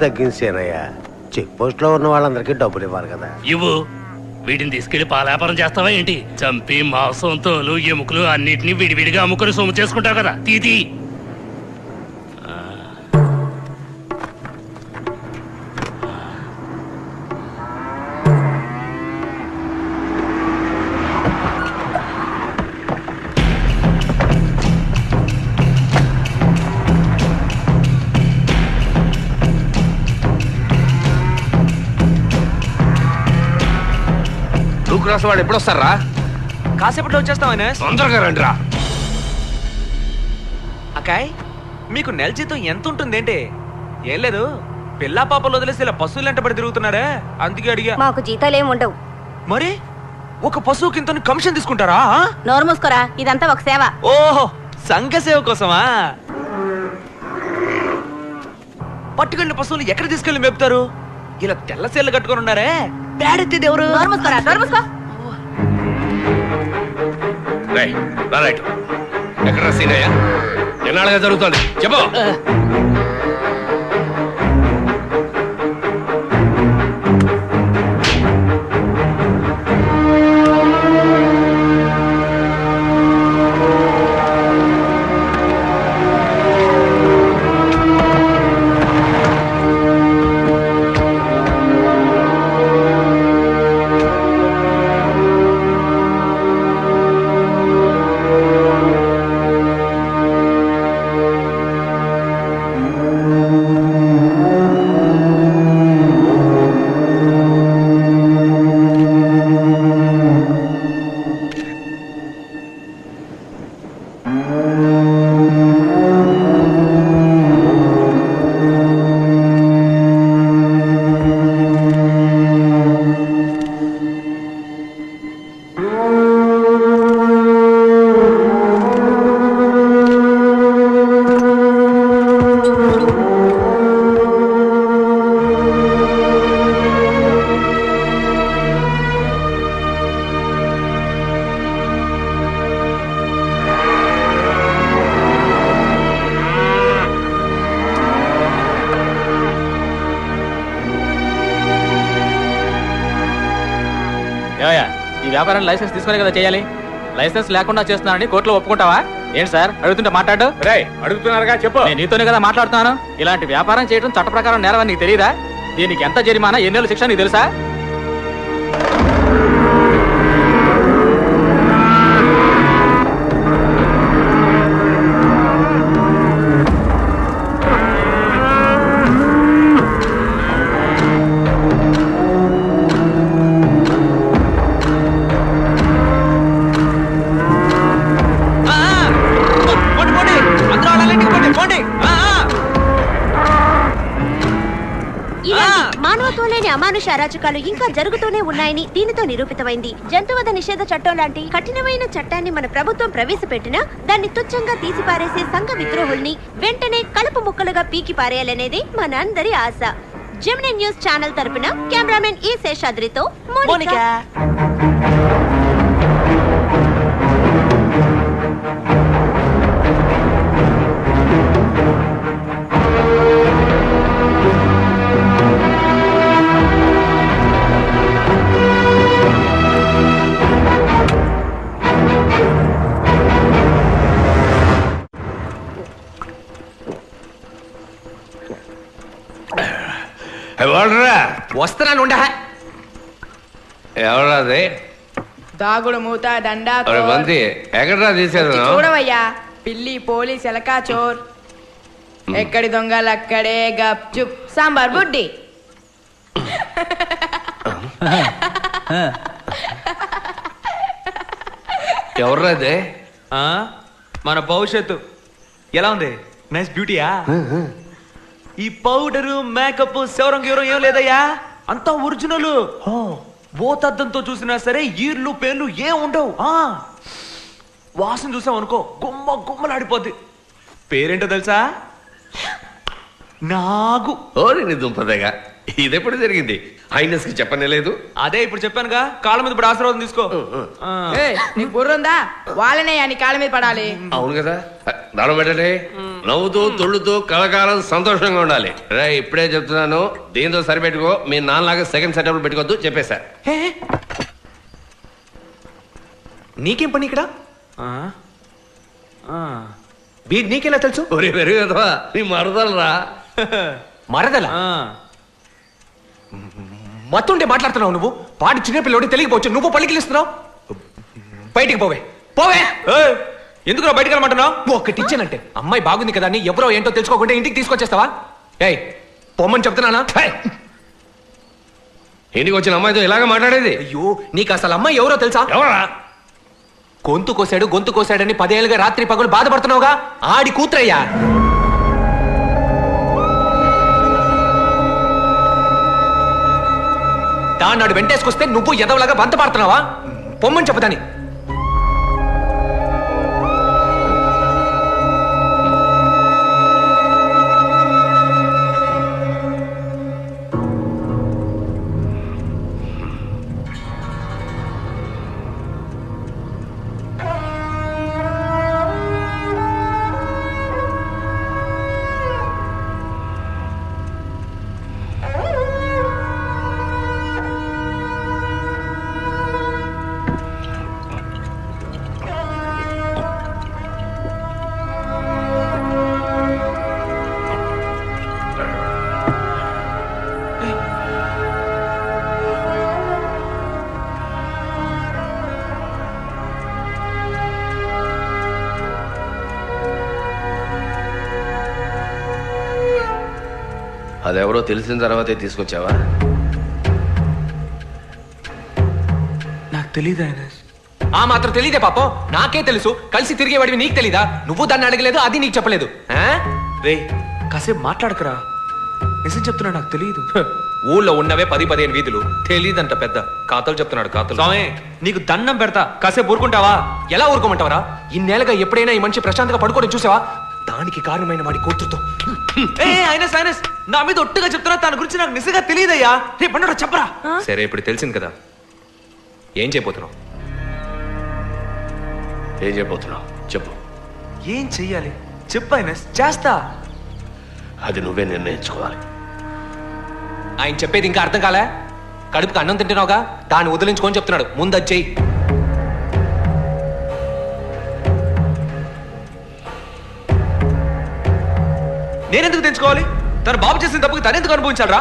తగ్గించేనయ్యా. Check post లో ఉన్న వాళ్ళందరికీ డబ్బులు ఇవ్వాలి కదా. ఇవ్వు. వీటిని తీసుకెళ్లి పాలాపారం చేస్తావా ఏంటి? చంపి మాంసం తోలు ఎముకలు అన్నిటినీ విడివిడిగా అమ్ముకుని సొమ్ము చేసుకుంటావు కదా. తీతి వాడు ఎప్పుడు వస్తారా? కాసేపట్లో వచ్చేస్తామనే. తొందరగా రండిరా. అక్కాయ్, మీకు నెల జీతం ఎంత ఉంటుందేంటి? ఏం లేదు, పిల్లా పాపలు వదిలేసి ఇలా పశువులు వెంటబడి తిరుగుతున్నారే, అందుకే అడిగా. మాకు జీతాలేం ఉండవు. మరి ఒక పశువుకి ఇంత కమిషన్ తీసుకుంటారా? నోరు మూసుకోరా, ఇదంతా ఒక సేవ. ఓహో, సంఘ సేవ కోసమా? పట్టుకెళ్ళిన పశువులు ఎక్కడ తీసుకెళ్లి మేపుతారు? ఇలా తెల్ల సేళ్ళు కట్టుకొని ఉన్నారే, పేడెత్తేది ఎవరు? నోరు మూసుకోరా, నోరు మూసుకో. ఎక్కడ సీనయ్య? ఎన్నాళ్ళుగా జరుగుతుంది చెప్పు. ఈ వ్యాపారం లైసెన్స్ తీసుకునే కదా చేయాలి. లైసెన్స్ లేకుండా చేస్తున్నానని కోర్టులో ఒప్పుకుంటావా? ఏంటి సార్ అడుగుతుంటే మాట్లాడు. అడుగుతున్నారుగా చెప్పు. నేను నీతోనే కదా మాట్లాడుతున్నాను. ఇలాంటి వ్యాపారం చేయడం చట్ట ప్రకారం నేరమని నీకు తెలియదా? దీనికి ఎంత జరిమానా, ఎన్నేళ్ళు శిక్ష నీకు తెలుసా? మానవత్వం లేని అమానుష అరాచకాలు ఇంకా జరుగుతూనే ఉన్నాయని దీనితో నిరూపితమైంది. జంతువధ నిషేధ చట్టం లాంటి కఠినమైన చట్టాన్ని మన ప్రభుత్వం ప్రవేశపెట్టినా దాన్ని తుచ్చంగా తీసిపారేసే సంఘ విద్రోహుల్ని వెంటనే కలుపు ముక్కలుగా పీకి పారేయాలనేది మనందరి ఆశ. జెమినీ న్యూస్ ఛానల్ తరపున కెమెరామెన్ ఈ శేషాద్రితో మోనికా. వస్తున్నాను. ఎవరాది? దాగుడు మూత దండా బంతి ఎక్కడరా తీసేది? చూడవయ్యా, పిల్లి పోలీస్ ఎలకా చోర్. ఎక్కడి దొంగలు అక్కడే గప్ చుప్ సాంబార్ బుడ్డి. ఎవర్రాదే? మన భవిష్యత్తు ఎలా ఉంది? నైస్ బ్యూటీయా? ఈ పౌడరు మేకప్ శవరం గీవరం ఏం లేదయ్యా, అంతా ఒరిజినల్. ఓతద్దంతో చూసినా సరే ఈర్లు పేర్లు ఏం ఉండవు. వాసన చూసాం అనుకో గుమ్మ గుమ్మలాడిపోద్ది. పేరేంటో తెలుసా? నాగు. ఓరి దుంపదగా, ఇదెప్పుడు జరిగింది? హైనెస్ కి చెప్పనే లేదు. అదే ఇప్పుడు చెప్పానుగా, కాళ్ళ మీద ఇప్పుడు ఆశీర్వాదం తీసుకో. నీకు బుర్ర ఉందా? వాళ్ళనే అని కాళ్ళ మీద పడాలి. అవును కదా, దానం పెట్టండి. నవ్వుతూ తుళ్ళుతూ కలకాలం సంతోషంగా ఉండాలి రే ఇప్పుడే చెప్తున్నాను దీంతో సరిపెట్టుకో మీ నాన్నలాగా సెకండ్ సెటప్ పెట్టుకోవద్దు చెప్పేశా హే, నీకేం పని ఇక్కడ వీడు నీకెలా తెలుసు? ఒరే పెరుగు కదవా నీ మరదలరా మరదలా మత్తుండే మాట్లాడుతున్నావు నువ్వు. పాడి చిన్నపిల్లడి తెలియకపోవచ్చు, నువ్వు పలికిలిస్తున్నావు. బయటికి పోవే పోవే. ఎందుకు బయటికి వెళ్ళమంటున్నావు? ఒకటి ఇచ్చానంటే అమ్మాయి బాగుంది కదా అని ఎవరో ఏంటో తెలుసుకోకుండా ఇంటికి తీసుకొచ్చేస్తావా? ఏయ్ పొమ్మని చెప్తున్నానా? ఇంటికి వచ్చిన అమ్మాయితో ఇలాగ మాట్లాడేది? అయ్యో నీకు అసలు అమ్మాయి ఎవరో తెలుసా? ఎవరా? గొంతు కోసాడని 10 ఏళ్ళుగా రాత్రి పగలు బాధపడుతున్నావుగా, ఆడి కూతురయ్యా. దాన్నాడు వెంటేసుకొస్తే నువ్వు ఎదవలాగా వంత పాడుతున్నావా? పొమ్మని చెప్పదని. అదెవరో తెలిసిన తర్వాతే తీసుకొచ్చావా? నాకు తెలీదా? ఆ మాత్రం తెలీదే పాపం, నాకే తెలుసు. కలిసి తిరిగేవాడివి నీకు తెలీదా? నువ్వు దాన్ని అడగలేదు, అది నీకు చెప్పలేదు. రే కాసేపు మాట్లాడకరా, నిజం చెప్తున్నా నాకు తెలియదు. ఊళ్ళో ఉన్నవే 10-15 వీధులు, తెలీదంట పెద్ద కాతలు చెప్తున్నాడు. కాతలు స్వామి నీకు దండం పెడతా, కాసేపు ఊరుకుంటావా? ఎలా ఊరుకోమంటావరా? ఇన్నేళ్ళగా ఎప్పుడైనా ఈ మనిషి ప్రశాంతంగా పడుకోవడం చూసావా? దానికి కారణమైన వాడి కూతురుతో. నా మీద ఒట్టుగా చెప్తున్నా, తన గురించి నాకు నిజంగా తెలియదయ్యా. రే పండు చెప్పరా. సరే ఇప్పుడు తెలిసింది కదా, ఏం చేయబోతున్నావు? ఏం చేయబోతున్నావు చెప్పు. ఏం చెయ్యాలి చెప్పు. చేస్తా. అది నువ్వే నిర్ణయించుకోవాలి. ఆయన చెప్పేది ఇంకా అర్థం కాలే? కడుపుకి అన్నం తింటున్నావుగా, దాన్ని వదిలించుకొని చెప్తున్నాడు. ముందు అది చెయ్యి. నేనెందుకు తెచ్చుకోవాలి? తను బాబు చేసిన తప్పుకి తనెందుకు అనుభవించాలరా?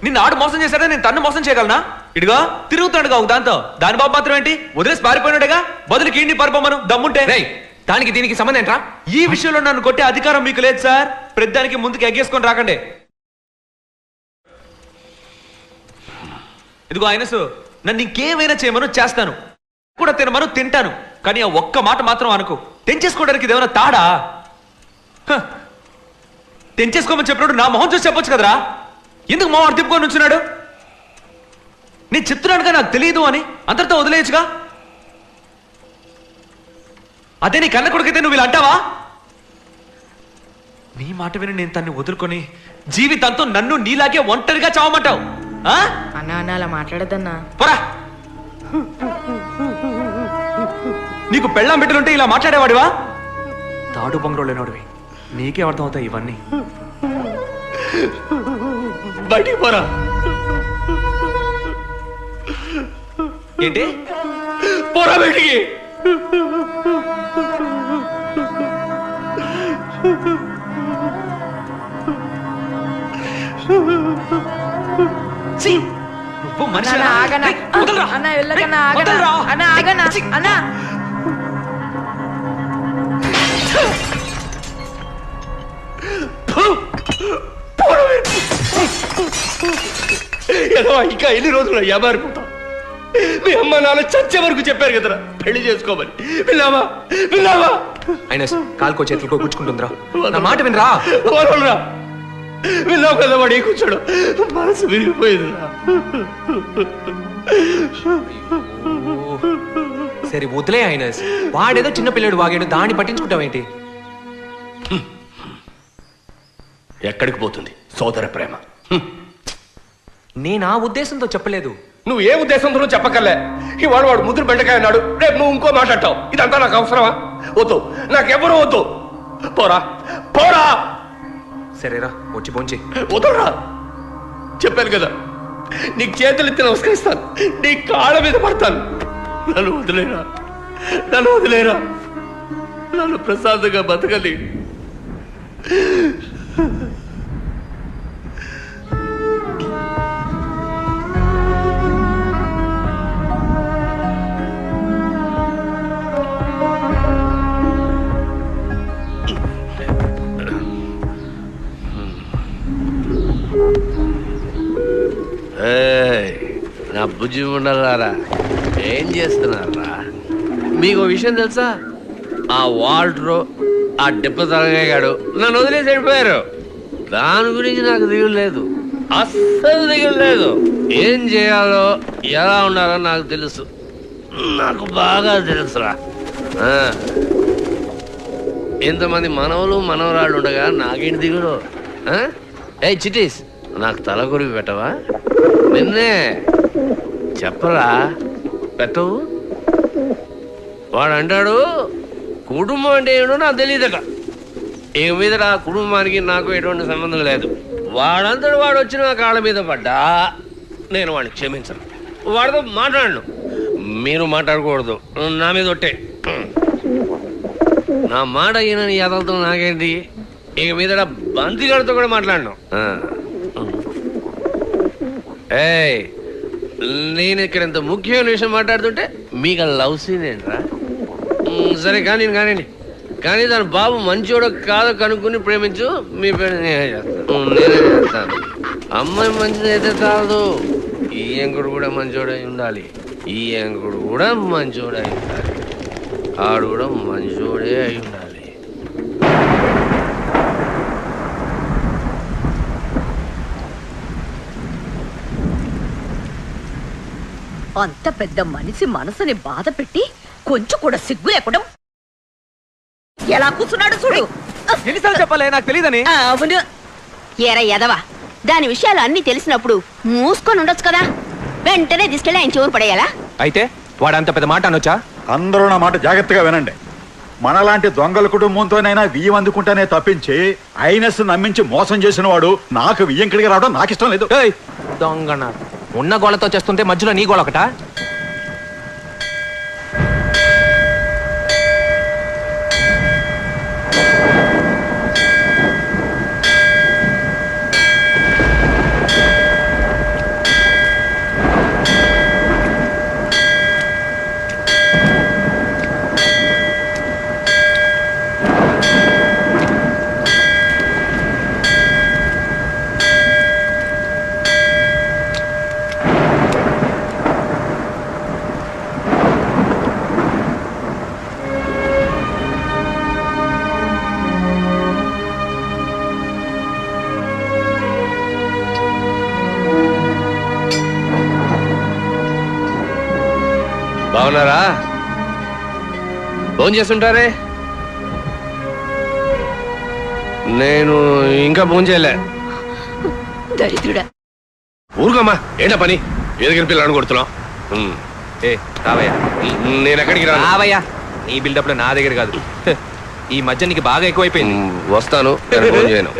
నిన్ను ఆడు మోసం చేశాడా, నేను తన్ను మోసం చేయగలనా? ఇదిగా తిరుగుతున్నాడుగా ఒక దాంతో. దాని బాబు మాత్రం ఏంటి, వదిలేసి పారిపోయినాడుగా. బదులు కీడిని పారిపోమను దమ్ముంటే. దానికి దీనికి సంబంధం ఏంట్రా? ఈ విషయంలో నన్ను కొట్టే అధికారం మీకు లేదు సార్. ప్రతిదానికి ముందుకు ఎగ్గేసుకొని రాకండి. ఇదిగో ఆయనసు, నన్ను ఇంకేమైనా చేయమను చేస్తాను, కూడా తినమను తింటాను. కానీ ఆ ఒక్క మాట మాత్రం అనుకో. తెంచేసుకోవడానికి ఇదేమైనా తాడా? తెంచేసుకోమని చెప్పినప్పుడు నా మొహం చూసి చెప్పొచ్చు కదరా. ఎందుకు మొహం తిప్పుకొని ఉంచున్నాడు? నేను చెప్తున్నానుగా నాకు తెలియదు అని, అందరితో వదిలేయచ్చుగా. అదే నీ కన్న కొడుకైతే నువ్వు ఇలా అంటావా? నీ మాట విని నేను తన్ని వదులుకొని జీవితంతో నన్ను నీలాగే ఒంటరిగా చావమంటావు? అన్నా అన్న అలా మాట్లాడద్దన్నా. పోరా. నీకు పెళ్ళాం బిడ్డలుంటే ఇలా మాట్లాడేవాడివా? తాడు బొంగరోళ్ళు లేనోడివి, నీకే అర్థం అవుతాయి ఇవన్నీ. బయటికి పోరా. ఏంటి పోరా బయటికి. నువ్వు మనిషి అన్న వెళ్ళకన్నా ఆగనా అన్న ఆగనా అన్న. ఇంకా ఎన్ని రోజులు వ్యాపారిపోతాం? మీ అమ్మ నాన్న చచ్చే వరకు చెప్పారు కదరా పెళ్లి చేసుకోమని. విన్నావా విన్నావా? ఆయన కాలుకో చేతులకో గుచ్చుకుంటుందిరా. నా మాట వినరా. విన్నావు కదా వాడు ఏ కూర్చోడు, మనసు విరిగిపోయిందిరా. సరే వదిలే. ఆయన వాడేదో చిన్న పిల్లడు వాగాడు, దాన్ని పట్టించుకుంటావేంటి? ఎక్కడికి పోతుంది సోదర ప్రేమ? నేను ఆ ఉద్దేశంతో చెప్పలేదు. నువ్వు ఏ ఉద్దేశంతో చెప్పకలే. ఇవాడు వాడు ముద్దురు బెండకాయ అన్నాడు, రేపు నువ్వు ఇంకో మాట్లాడతావు. ఇదంతా నాకు అవసరమా? వద్దు, నాకెవరూ వద్దు. పోరా పోరా. సరేరా వచ్చి పోంచి. వదలరా, చెప్పాను కదా నీకు చేతులు ఎత్తి నమస్కరిస్తాను, నీ కాళ్ళ మీద పడతాను. నన్ను వదిలేరా, నన్ను వదిలేరా, నన్ను ప్రశాంతంగా బతకలి. నా బుజ్జి ఉండాలారా, ఏం చేస్తున్నారా? మీకు విషయం తెలుసా? ఆ వాల్టరు, ఆ డిప్ప తలగాడు నన్ను వదిలేసి వెళ్ళిపోయారు. దాని గురించి నాకు దిగులు లేదు, అస్సలు దిగులు లేదు. ఏం చేయాలో ఎలా ఉండాలో నాకు తెలుసు, నాకు బాగా తెలుసురా. ఇంతమంది మనవలు మనవరాళ్ళు ఉండగా నాకేంటి దిగులు? ఏ చిటీస్, నాకు తల కొరివి పెట్టవా? నిన్నే చెప్పరా, పెట్టవు. వాడు అంటాడు కుటుంబం అంటే ఏమిటో నాకు తెలియదట. ఇక మీద ఆ కుటుంబానికి నాకు ఎటువంటి సంబంధం లేదు. వాడంతడు వాడు వచ్చి నా కాళ్ళ మీద పడ్డా నేను వాడిని క్షమించను, వాడితో మాట్లాడను. మీరు మాట్లాడకూడదు, నా మీద ఒట్టే. నా మాట ఈయనని యాదలతో నాకేంటి? ఇక మీద బంతిగాడితో కూడా మాట్లాడను. ఏయ్, నేను ఇక్కడ ఇంత ముఖ్యమైన విషయం మాట్లాడుతుంటే మీకు లవ్ సీన్ ఏంట్రా? సరే కానీ కానీ దాని బాబు మంచోడో కాదో కనుక్కుని ప్రేమించు. మీ పేరు నేనే చేస్తాను. అమ్మాయి మంచిది అయితే కాదు, ఈ ఎంకుడు కూడా మంచోడై ఉండాలి. ఈ ఎంకుడు కూడా మంచోడై ఉండాలి. ఆడు కూడా మంచోడే అయి ఉండాలి. అంత పెద్ద మనిషి మనసుని బాధ పెట్టి కొంచెం కూడా సిగ్గు లేకుండా ఎలా కూర్చున్నాడు చూడు. ఎన్నిసార్లు చెప్పాలి, నాకు తెలియదని. అవును, ఏరా ఎదవా, దాని విషయాలు అన్ని తెలిసినప్పుడు మూసుకొని ఉండొచ్చు కదా. వెంటనే తీసుకెళ్ళి ఆయన చెవులు పడేయాలా? అయితే వాడు అంత పెద్ద మాట అనొచ్చా? అందరూ నా మాట జాగ్రత్తగా వినండి. మనలాంటి దొంగల కుటుంబంతోనైనా బియ్యం అందుకుంటానే తప్పించి ఐనస్ నమ్మించి మోసం చేసిన వాడు నాకు బియ్యం కడిగి రావడం నాకు ఇష్టం లేదు. దొంగన ఉన్న గోళతో చేస్తుంటే మధ్యలో నీ గోళ ఒకట. బాగున్నారా? ఫోన్ చేస్తుంటారే. నేను ఇంకా ఫోన్ చేయలే. దరిద్రుడా, ఊరుకోమ్మా, ఏంటా పని? ఎదుగిన పిల్లని కొడుతున్నావు. ఏ రావయ్యా, నేను ఎక్కడికి రావయ్యా, నీ బిల్డప్ లో నా దగ్గర కాదు. ఈ మధ్య నీకు బాగా ఎక్కువైపోయింది. వస్తాను, ఫోన్ చేయను.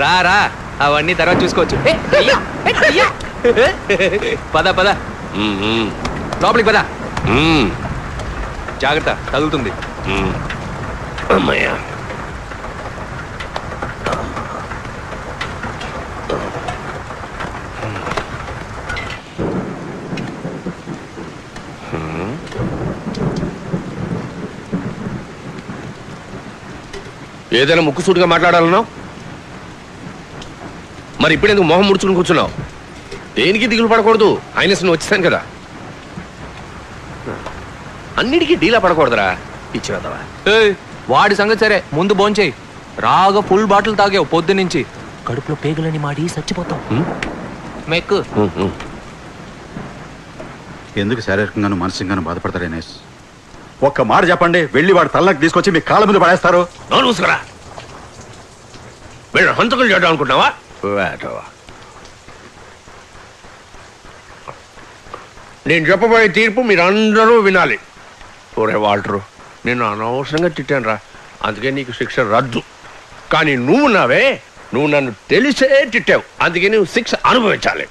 రా రా, అవన్నీ తర్వాత చూసుకోవచ్చు. పద పద, లోపలికి పద. జాగ్రత్త, తగులుతుంది. అమ్మయ్యా, ఏదైనా ముక్కుసూటిగా మాట్లాడాలన్నావు, మరి ఇప్పుడెందుకు మొహం ముడుచుకుని కూర్చున్నావు? దేనికి దిగులు పడకూడదు, ఆయన వచ్చేసాను కదా. అన్నిటికీ డీలా పడకూడదురా, ఇచ్చివేద్దావా? వాడి సంగతి సరే, ముందు భోంచేయి. రాగా ఫుల్ బాటిల్ తాగావు పొద్దు నుంచి, కడుపులో పేగులని మాడి చచ్చిపోతావు. మెక్కు. ఎందుకు శారీరకంగాను మానసికంగాను బాధపడతారు ఎన్ఎస్? ఒక్క మాట చెప్పండి, వెళ్ళి వాడు తల్లకు తీసుకొచ్చి మీ కాళ్ళ మీద పడేస్తారు. నోరు మూసుకురా. వీళ్ళు హంతకులు చేయడం అనుకుంటున్నావా? నేను చెప్పబోయే తీర్పు మీరందరూ వినాలి. ఒరే వాల్టరు, నేను అనవసరంగా తిట్టాను రా, అందుకే నీకు శిక్ష రద్దు. కానీ నువ్వున్నావే, నువ్వు నన్ను తెలిసే తిట్టావు, అందుకే నువ్వు శిక్ష అనుభవించాలి.